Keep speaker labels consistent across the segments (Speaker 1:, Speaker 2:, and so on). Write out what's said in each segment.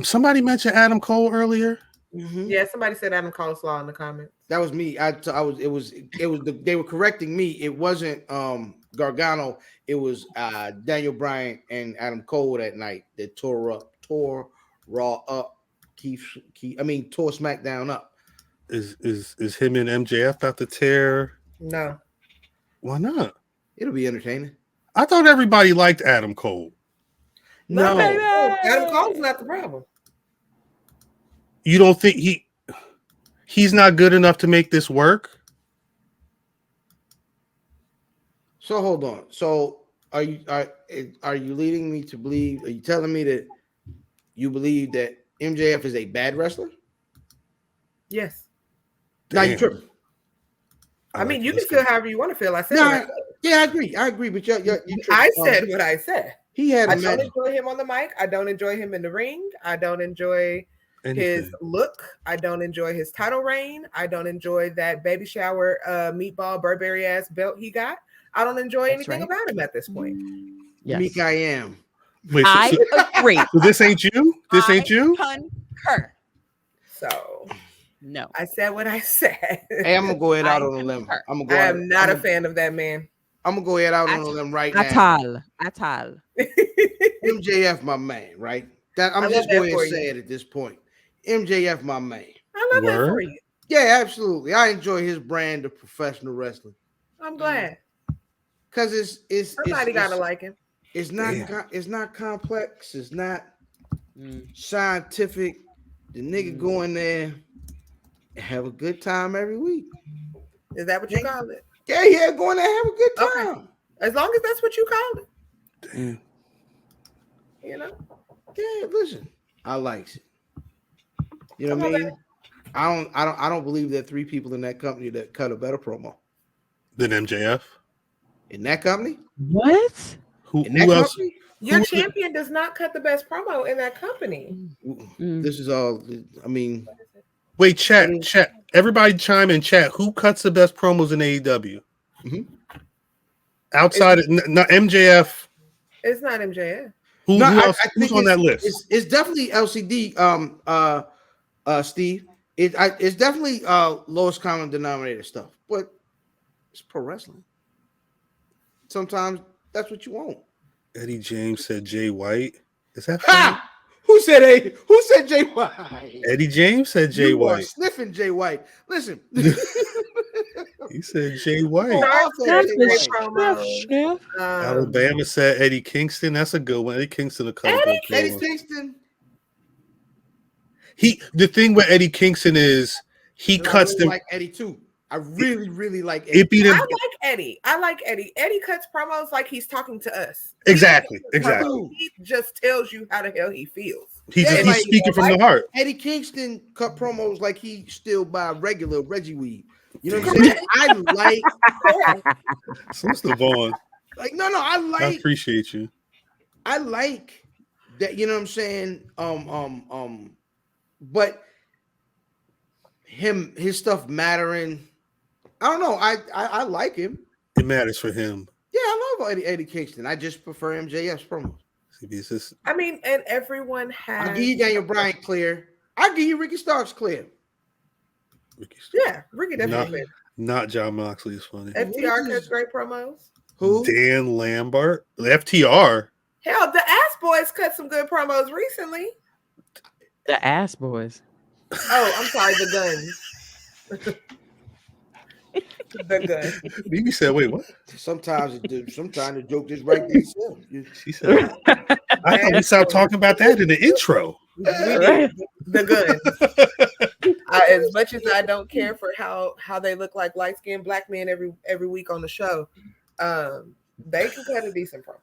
Speaker 1: Somebody mentioned Adam Cole earlier.
Speaker 2: Mm-hmm.
Speaker 3: Yeah, somebody said Adam Coleslaw in the comments.
Speaker 2: That was me. It was they were correcting me. It wasn't Gargano. It was Daniel Bryan and Adam Cole that night that tore Raw up. Tore SmackDown up.
Speaker 1: Is him and MJF about to tear?
Speaker 3: No.
Speaker 1: Why not?
Speaker 2: It'll be entertaining.
Speaker 1: I thought everybody liked Adam Cole.
Speaker 2: No,
Speaker 3: Adam Cole's not the problem.
Speaker 1: You don't think he's not good enough to make this work?
Speaker 2: So hold on. So are you leading me to believe? Are you telling me that you believe that MJF is a bad wrestler?
Speaker 3: Yes.
Speaker 2: Now you tripping.
Speaker 3: I mean, you can feel however you want to feel. I said,
Speaker 2: I agree. But you
Speaker 3: I said what I said.
Speaker 2: I
Speaker 3: don't enjoy him on the mic. I don't enjoy him in the ring. I don't enjoy his look. I don't enjoy his title reign. I don't enjoy that baby shower meatball Burberry ass belt he got. I don't enjoy anything about him at this point.
Speaker 2: Yes. Meek I am.
Speaker 1: Wait,
Speaker 4: I agree.
Speaker 1: So this ain't you? This ain't you?
Speaker 4: Concur.
Speaker 3: So
Speaker 4: no.
Speaker 3: I said what I said.
Speaker 2: Hey, I'm gonna go ahead out on a limb.
Speaker 3: I am not a fan of that man.
Speaker 2: I'm gonna go ahead out on a limb right now.
Speaker 4: Atal.
Speaker 2: MJF, my man, right? I'm just going to say it at this point. MJF, my man.
Speaker 3: I love that for you.
Speaker 2: Yeah, absolutely. I enjoy his brand of professional wrestling.
Speaker 3: I'm glad.
Speaker 2: Because
Speaker 3: somebody gotta like him.
Speaker 2: It's not complex. It's not scientific. The nigga go in there and have a good time every week.
Speaker 3: Is that what you call it?
Speaker 2: Yeah, go in there and have a good time.
Speaker 3: Okay. As long as that's what you call it.
Speaker 1: Damn.
Speaker 3: You know?
Speaker 2: Yeah, listen. I likes it. You know what I mean? I don't believe there are 3 people in that company that cut a better promo
Speaker 1: than MJF.
Speaker 2: In that company?
Speaker 4: What?
Speaker 1: Who else?
Speaker 2: Company?
Speaker 3: Your champion does not cut the best promo in that company.
Speaker 2: This is all. I mean,
Speaker 1: wait, chat. Everybody chime in chat. Who cuts the best promos in AEW?
Speaker 2: Mm-hmm.
Speaker 1: Outside of not MJF.
Speaker 3: It's not MJF.
Speaker 1: Who else? Who's on that list?
Speaker 2: It's definitely LCD. Steve. It's definitely lowest common denominator stuff, but it's pro wrestling. Sometimes that's what you want.
Speaker 1: Eddie James said Jay White. Is that
Speaker 2: ha? Who said Jay White?
Speaker 1: Eddie James said Jay White.
Speaker 2: Sniffing Jay White. Listen.
Speaker 1: He said Jay White. Alabama said Eddie Kingston. That's a good one. Eddie Kingston a couple.
Speaker 2: Eddie Kingston.
Speaker 1: The thing with Eddie Kingston is he cuts them.
Speaker 2: Like Eddie too. I really, really like Eddie.
Speaker 3: I like Eddie. Eddie cuts promos like he's talking to us.
Speaker 1: Exactly.
Speaker 3: He just tells you how the hell he feels.
Speaker 1: He's speaking from the heart.
Speaker 2: Eddie Kingston cut promos like he still buy regular Reggie weed. You know what I'm saying? I like.
Speaker 1: So Mr. Vaughn.
Speaker 2: Like I
Speaker 1: appreciate you.
Speaker 2: I like that. You know what I'm saying? But his stuff mattering. I don't know. I like him.
Speaker 1: It matters for him.
Speaker 2: Yeah, I love Eddie Kingston. I just prefer MJF's promos.
Speaker 3: I mean, and everyone has.
Speaker 2: I'll give you Daniel Bryan clear. I'll give you Ricky Starks clear.
Speaker 3: Yeah, Ricky definitely.
Speaker 1: Not John Moxley is funny.
Speaker 3: FTR cuts great promos.
Speaker 2: Who?
Speaker 1: Dan Lambert. FTR.
Speaker 3: Hell, the Ass Boys cut some good promos recently.
Speaker 4: The Ass Boys.
Speaker 3: Oh, I'm sorry, the Guns. The Guns.
Speaker 1: Mimi said, "Wait, what?"
Speaker 2: Sometimes the joke just right there.
Speaker 1: She said, "I thought we stopped talking about that in the intro."
Speaker 3: The Guns. As much as I don't care for how they look like light-skinned black men every week on the show, they can cut a decent promo.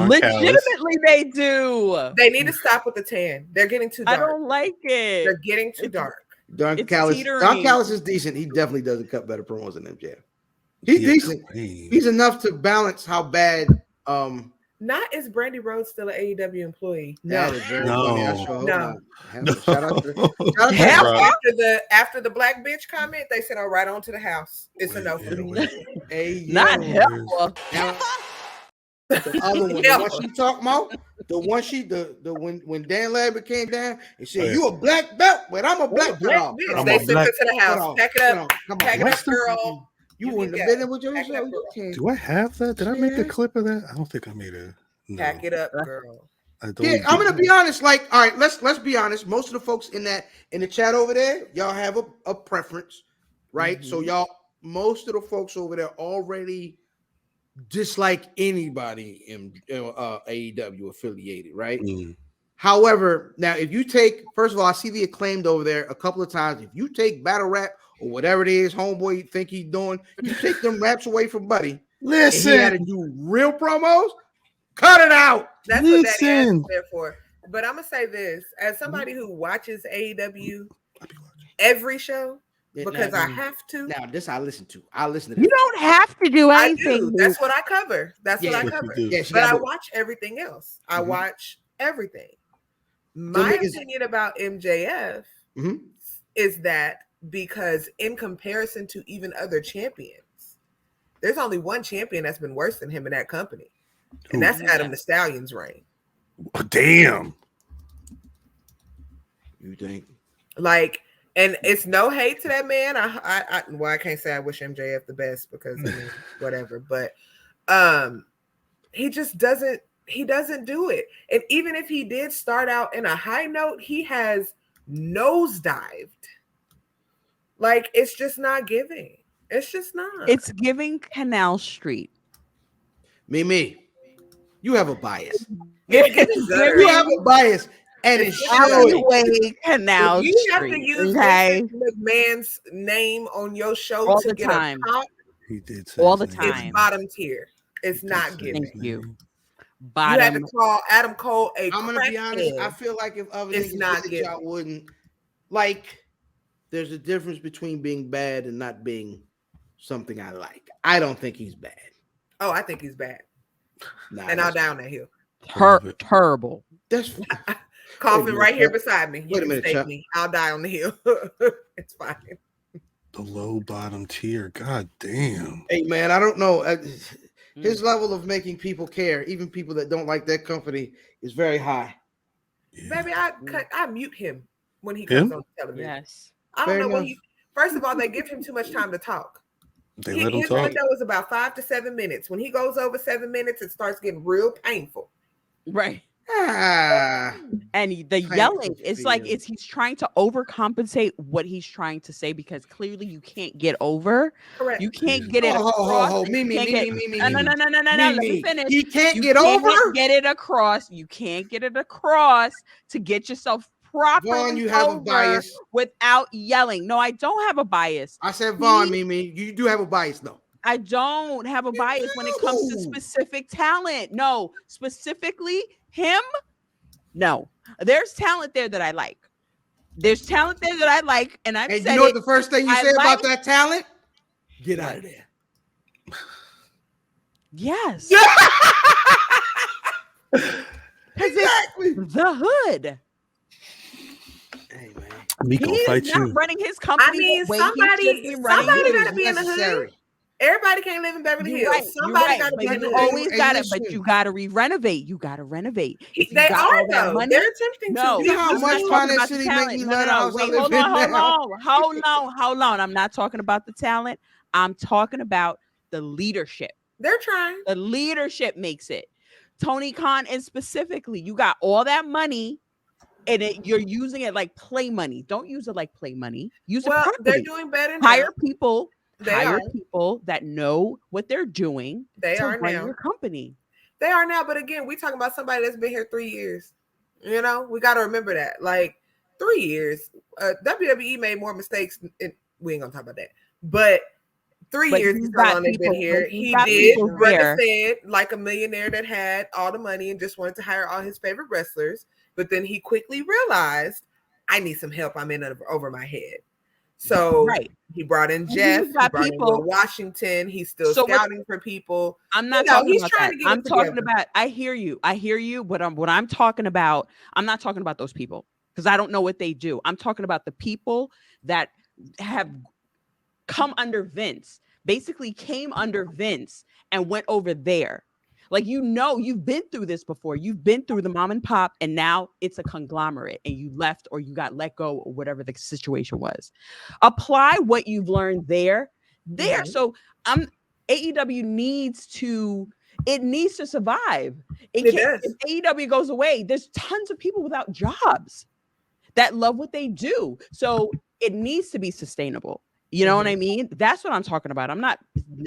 Speaker 4: Legitimately, they do.
Speaker 3: They need to stop with the tan. They're getting too dark.
Speaker 4: I don't like it.
Speaker 3: They're getting too dark.
Speaker 2: Don Callis is decent. He definitely doesn't cut better promos than MJF. He's decent. He's enough to balance how bad.
Speaker 3: Not is Brandy Rhodes still an AEW employee?
Speaker 2: No.
Speaker 3: Shout out after the black bitch comment, they said, "Oh, right on to the house." It's a no for me.
Speaker 4: Not helpful.
Speaker 2: The other one, the one she talking about, when Dan Lambert came down and said, "You a black belt, but I'm a black belt."
Speaker 3: They sent her to the house. Pack it up. Pack it up, girl.
Speaker 2: You wouldn't have been there with yourself.
Speaker 1: Do I have that? Did I make a clip of that? I don't think I made it. No.
Speaker 3: Pack it up, girl.
Speaker 2: Yeah, I'm gonna be honest. Like, all right, let's be honest. Most of the folks in the chat over there, y'all have a preference, right? So most of the folks over there already dislike anybody in AEW affiliated, right? However, now if you take, first of all, I see the Acclaimed over there a couple of times. If you take battle rap or whatever it is, homeboy think he's doing, you take them raps away from Buddy.
Speaker 1: Listen,
Speaker 2: and he had to do real promos. Cut it out.
Speaker 3: That's what that is there for. But I'm gonna say this as somebody who watches AEW every show. Because I have to.
Speaker 2: Now, this I listen to. I listen to
Speaker 4: this. You don't have to do anything.
Speaker 3: I do. That's what I cover. That's what I cover. But I watch everything else. I watch everything. My opinion about MJF is that because in comparison to even other champions, there's only one champion that's been worse than him in that company. And that's Adam the Stallion's reign.
Speaker 1: Oh, damn.
Speaker 2: You think?
Speaker 3: Like, and it's no hate to that man. I can't say I wish MJF the best because I mean, whatever, but he just doesn't do it. And even if he did start out in a high note, he has nosedived. Like, it's just not giving. It's just not.
Speaker 4: It's giving Canal Street.
Speaker 2: Mimi, you have a bias.
Speaker 3: You
Speaker 2: have a bias. And it's
Speaker 4: showing Canal
Speaker 3: you
Speaker 4: Street.
Speaker 3: Have to use McMahon's name on your show
Speaker 4: all
Speaker 3: to
Speaker 4: the
Speaker 3: get
Speaker 4: time.
Speaker 3: a pop.
Speaker 1: He did say
Speaker 4: all the time.
Speaker 3: It's bottom tier. It's not giving.
Speaker 4: Thank you.
Speaker 3: Bottom. You had to call Adam Cole a
Speaker 2: I'm gonna be honest. I feel like if other
Speaker 3: it's not
Speaker 2: did, y'all wouldn't like. There's a difference between being bad and not being something I like. I don't think he's bad.
Speaker 3: Oh, I think he's bad. And I'll down that hill.
Speaker 4: Terrible.
Speaker 2: That's
Speaker 3: coughing right here beside me.
Speaker 2: Wait a minute, Chuck.
Speaker 3: Me. I'll die on the hill. It's fine.
Speaker 1: The low bottom tier. God damn.
Speaker 2: Hey man, I don't know. His level of making people care, even people that don't like that company, is very high.
Speaker 3: Yeah. Baby, I mute him when he comes on television.
Speaker 4: Yes.
Speaker 3: I don't know what he. First of all, they give him too much time to talk.
Speaker 1: Let him
Speaker 3: his
Speaker 1: talk.
Speaker 3: window is about 5 to 7 minutes. When he goes over 7 minutes, it starts getting real painful.
Speaker 4: Right. And the yelling, it's like he's trying to overcompensate what he's trying to say because clearly you can't get over.
Speaker 3: Correct.
Speaker 4: You can't get it across.
Speaker 2: Me.
Speaker 4: No. Let me finish.
Speaker 2: He can't get over.
Speaker 4: Get it across. You can't get it across to get yourself properly
Speaker 2: Vaughn, you have a bias
Speaker 4: without yelling. No, I don't have a bias.
Speaker 2: I said Vaughn, Mimi. You do have a bias, though.
Speaker 4: I don't have a bias when it comes to specific talent. No, specifically him. No, there's talent there that I like. There's talent there that I like, and I've said
Speaker 2: you know what the first thing you said about that talent? Get out of there.
Speaker 4: Yes.
Speaker 2: Exactly.
Speaker 4: The hood.
Speaker 2: Hey man,
Speaker 1: Miko fight you.
Speaker 4: Running his company.
Speaker 3: I mean, somebody got to be in the hood. Everybody can't live in Beverly Hills.
Speaker 4: Right,
Speaker 3: somebody got to be in the hood.
Speaker 4: Always got it, but you got to renovate. You got to renovate.
Speaker 3: They are though.
Speaker 4: Money,
Speaker 3: they're attempting to.
Speaker 2: You know how much fun that city make me let out.
Speaker 4: Wait, hold on. I'm not talking about the talent. I'm talking about the leadership.
Speaker 3: They're trying.
Speaker 4: The leadership makes it. Tony Khan, and specifically, you got all that money. And you're using it like play money. Don't use it like play money. Use it properly.
Speaker 3: They're doing better now.
Speaker 4: Hire people that know what they're doing.
Speaker 3: They are
Speaker 4: run
Speaker 3: now.
Speaker 4: Your company.
Speaker 3: They are now. But again, we talking about somebody that's been here 3 years. You know, we got to remember that. Like 3 years. WWE made more mistakes. We ain't gonna talk about that. But 3 years is how long they've been here. He did, Brenda said, like a millionaire that had all the money and just wanted to hire all his favorite wrestlers. But then he quickly realized, I need some help. I'm in over my head. So he brought in Jeff. He brought in Will Washington. He's still scouting for people.
Speaker 4: I'm not talking about that. I'm talking about. I hear you. But what I'm talking about, I'm not talking about those people because I don't know what they do. I'm talking about the people that have come under Vince. Basically, came under Vince and went over there. Like, you've been through this before. You've been through the mom and pop, and now it's a conglomerate, and you left or you got let go or whatever the situation was. Apply what you've learned there. So AEW needs to survive. If AEW goes away, there's tons of people without jobs that love what they do. So it needs to be sustainable. You know what I mean? That's what I'm talking about.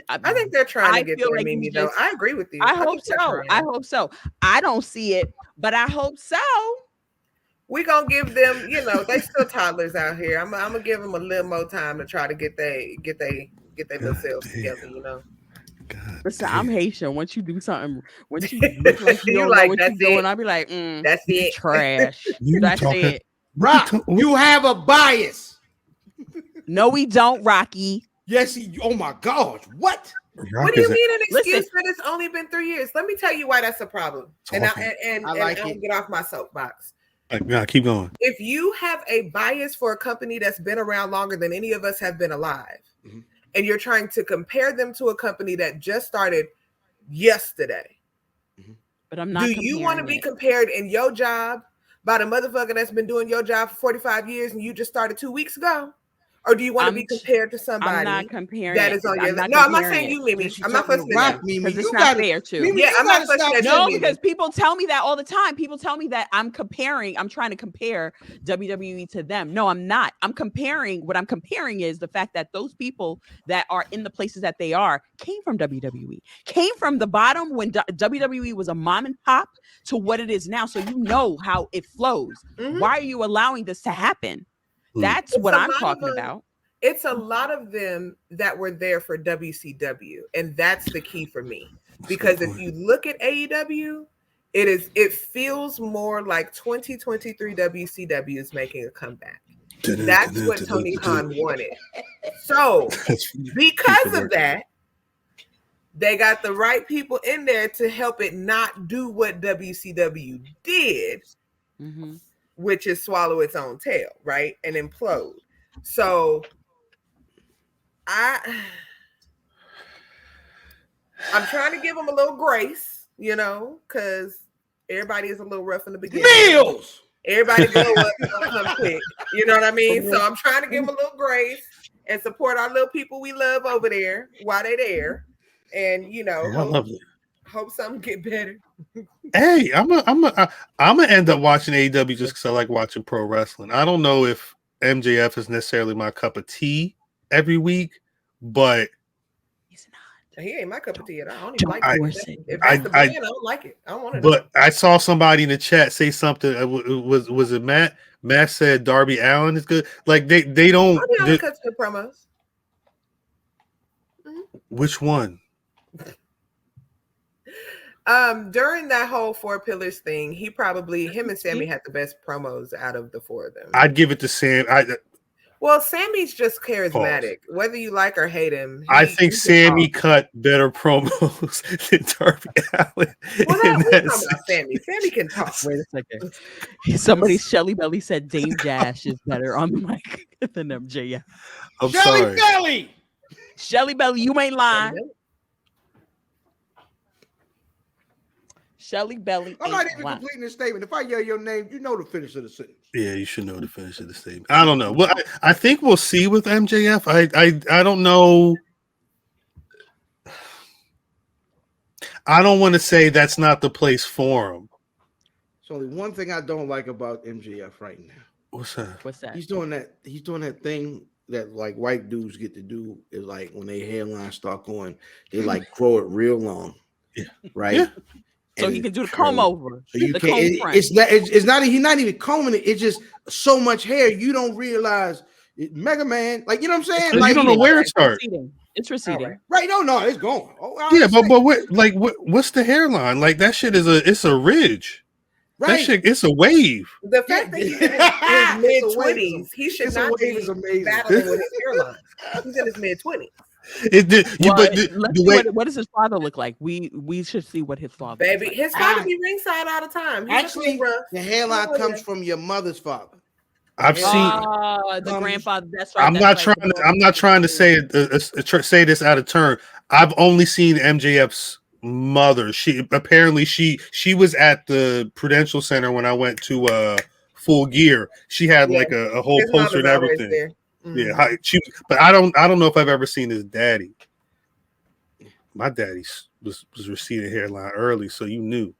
Speaker 3: I think they're trying to get there, like Mimi, though. I agree with you.
Speaker 4: I hope so. I don't see it, but I hope so.
Speaker 3: We're going to give them, they still toddlers out here. I'm going to give them a little more time to try to get their little selves together,
Speaker 1: God,
Speaker 4: listen, I'm Haitian. Once you do something, once you look like you don't know what you're doing, I'll be like,
Speaker 3: that's it.
Speaker 4: Trash. That's it.
Speaker 2: Rock, you have a bias.
Speaker 4: No, we don't, Rocky.
Speaker 2: Yes, oh my gosh. What?
Speaker 3: What do you mean an excuse that it's only been 3 years? Let me tell you why that's a problem. And I'll get off my soapbox.
Speaker 1: Yeah, keep going.
Speaker 3: If you have a bias for a company that's been around longer than any of us have been alive, and you're trying to compare them to a company that just started yesterday,
Speaker 4: but I'm not.
Speaker 3: Do you want to be compared in your job by the motherfucker that's been doing your job for 45 years and you just started 2 weeks ago? Or do you want to be compared to somebody
Speaker 4: I'm not comparing
Speaker 3: that is on your list? No, I'm not saying you, Mimi. I'm not fussing at you.
Speaker 4: Because it's not fair, too.
Speaker 3: Mimi, I'm not fussing at you.
Speaker 4: No, because people tell me that all the time. People tell me that I'm trying to compare WWE to them. No, I'm not. What I'm comparing is the fact that those people that are in the places that they are came from WWE, came from the bottom when WWE was a mom and pop to what it is now. So you know how it flows. Why are you allowing this to happen? That's what I'm talking about.
Speaker 3: It's a lot of them that were there for WCW, and that's the key for me. Because if you look at AEW, it feels more like 2023 WCW is making a comeback. That's what Tony Khan wanted. So because of that, they got the right people in there to help it not do what WCW did. Which is swallow its own tail, right? And implode. So I'm trying to give them a little grace, because everybody is a little rough in the beginning.
Speaker 2: Meals!
Speaker 3: Everybody blow up and come quick. You know what I mean? So I'm trying to give them a little grace and support our little people we love over there while they're there. And, hope something get better.
Speaker 1: Hey, I'm gonna end up watching AEW just because I like watching pro wrestling. I don't know if MJF is necessarily my cup of tea every week, but
Speaker 4: he's not.
Speaker 3: He ain't my cup of tea at all. I don't even like it. If that's the brand, I don't like it. I don't want it.
Speaker 1: But I saw somebody in the chat say something. Was it Matt? Matt said Darby Allin is good. Like they don't.
Speaker 3: Darby Allin cuts good promos.
Speaker 1: Which one?
Speaker 3: During that whole Four Pillars thing, him and Sammy had the best promos out of the four of them.
Speaker 1: I'd give it to Sam.
Speaker 3: Well, Sammy's just charismatic. Pause. Whether you like or hate him,
Speaker 1: I think Sammy cut better promos than Darby Allin.
Speaker 3: Well, we're talking about Sammy. Sammy can talk.
Speaker 4: Wait a second. Somebody, Shelly Belly said Dame Dash is better on the mic than MJF.
Speaker 1: I'm
Speaker 2: Shelly
Speaker 1: sorry.
Speaker 2: Belly!
Speaker 4: Shelly Belly, you ain't lying. Shelly Belly.
Speaker 2: I'm not even completing the statement. If I yell your name, you know the finish of the sentence.
Speaker 1: Yeah, you should know the finish of the statement. I don't know. Well, I think we'll see with MJF. I don't know. I don't want to say that's not the place for him.
Speaker 2: So the one thing I don't like about MJF right now.
Speaker 1: What's that?
Speaker 2: He's doing that thing that like white dudes get to do is like when their hairline start going, they like grow it real long.
Speaker 1: Yeah.
Speaker 2: Right.
Speaker 1: Yeah.
Speaker 4: So he can do the comb over.
Speaker 2: So you can't. It's not. He's not even combing it. It's just so much hair. You don't realize Mega Man. Like you know what I'm saying? Like
Speaker 1: you don't know where it starts.
Speaker 4: It's receding.
Speaker 2: Right? No, it's going.
Speaker 1: Yeah, but what's the hairline? Like that shit it's a ridge. Right. That shit, it's a wave.
Speaker 3: The fact that he's in his mid-20s, he should not be battling with his hairline. He's in his mid-20s.
Speaker 4: What does his father look like? We should see what his father.
Speaker 3: Baby, his father be ringside all the time.
Speaker 2: Actually, the hairline comes from your mother's father.
Speaker 1: I've seen
Speaker 4: the grandfather. That's right.
Speaker 1: I'm not trying to say this out of turn. I've only seen MJF's mother. She was at the Prudential Center when I went to Full Gear. She had like a whole
Speaker 3: His
Speaker 1: poster
Speaker 3: mom
Speaker 1: and
Speaker 3: is always
Speaker 1: everything.
Speaker 3: there.
Speaker 1: Yeah, but I don't know if I've ever seen his daddy. My daddy was receding hairline early, so you knew.